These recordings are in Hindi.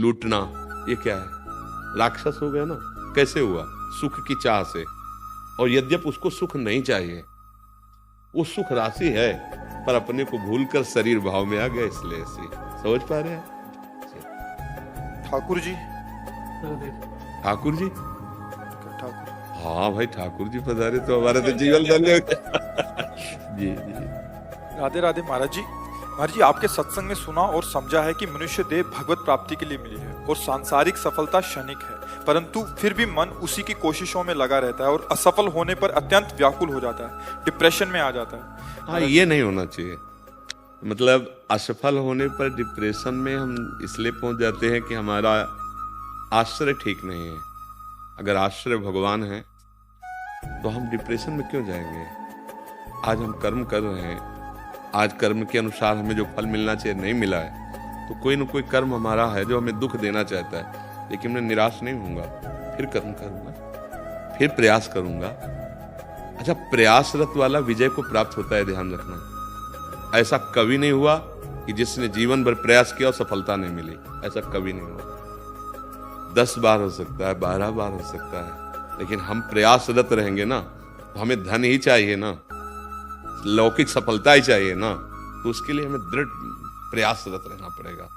लूटना, ये क्या है? राक्षस हो गया ना। कैसे हुआ? सुख की चाह से। और यद्यप उसको सुख नहीं चाहिए, वो सुख राशि है, पर अपने को भूलकर शरीर भाव में आ गया, इसलिए ऐसी। समझ पा रहे हैं? ठाकुर जी, ठाकुर जी, ठाकुर, हाँ भाई, ठाकुर जी पधारे तो हमारा तो जीवन धन्य हो गया। जी जी। राधे राधे महाराज जी। महाराज जी, आपके सत्संग में सुना और समझा है कि मनुष्य देह भगवत प्राप्ति के लिए मिली है और सांसारिक सफलता क्षणिक है, परंतु फिर भी मन उसी की कोशिशों में लगा रहता है और असफल होने पर अत्यंत व्याकुल हो जाता है, डिप्रेशन में आ जाता है। हाँ, ये नहीं होना चाहिए। मतलब असफल होने पर डिप्रेशन में हम इसलिए पहुंच जाते हैं कि हमारा आश्रय ठीक नहीं है। अगर आश्रय भगवान है तो हम डिप्रेशन में क्यों जाएंगे? आज हम कर्म कर रहे हैं, आज कर्म के अनुसार हमें जो फल मिलना चाहिए नहीं मिला है, तो कोई न कोई कर्म हमारा है जो हमें दुख देना चाहता है, लेकिन मैं निराश नहीं होऊंगा, फिर कर्म करूंगा, फिर प्रयास करूंगा। अच्छा, प्रयासरत वाला विजय को प्राप्त होता है, ध्यान रखना। ऐसा कभी नहीं हुआ कि जिसने जीवन भर प्रयास किया और सफलता नहीं मिली, ऐसा कभी नहीं हुआ। 10 बार हो सकता है, 12 बार हो सकता है, लेकिन हम प्रयासरत रहेंगे ना, तो हमें धन ही चाहिए ना, लौकिक सफलता ही चाहिए ना, तो उसके लिए हमें दृढ़ प्रयासरत रहना पड़ेगा।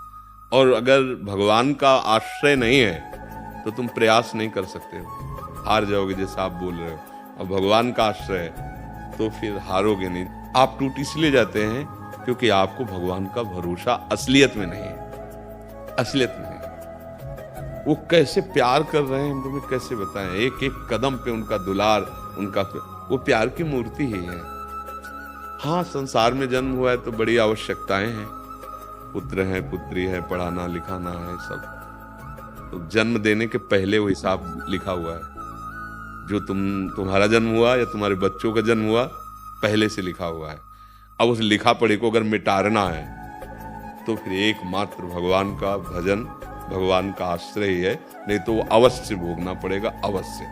और अगर भगवान का आश्रय नहीं है तो तुम प्रयास नहीं कर सकते हो, हार जाओगे, जैसा आप बोल रहे हो। और भगवान का आश्रय है तो फिर हारोगे नहीं। आप टूट इसलिए जाते हैं क्योंकि आपको भगवान का भरोसा असलियत में नहीं है, असलियत में नहीं। वो कैसे प्यार कर रहे हैं हम तुम्हें कैसे बताएं? एक एक कदम पे उनका दुलार, उनका वो प्यार की मूर्ति ही है। हाँ, संसार में जन्म हुआ है तो बड़ी आवश्यकताएं हैं, पुत्र है, पुत्री है, पढ़ाना लिखाना है, सब। तो जन्म देने के पहले वो हिसाब लिखा हुआ है। जो तुम्हारा जन्म हुआ या तुम्हारे बच्चों का जन्म हुआ, पहले से लिखा हुआ है। अब उस लिखा पढ़ी को अगर मिटाना है तो फिर एकमात्र भगवान का भजन, भगवान का आश्रय ही है, नहीं तो वो अवश्य भोगना पड़ेगा, अवश्य।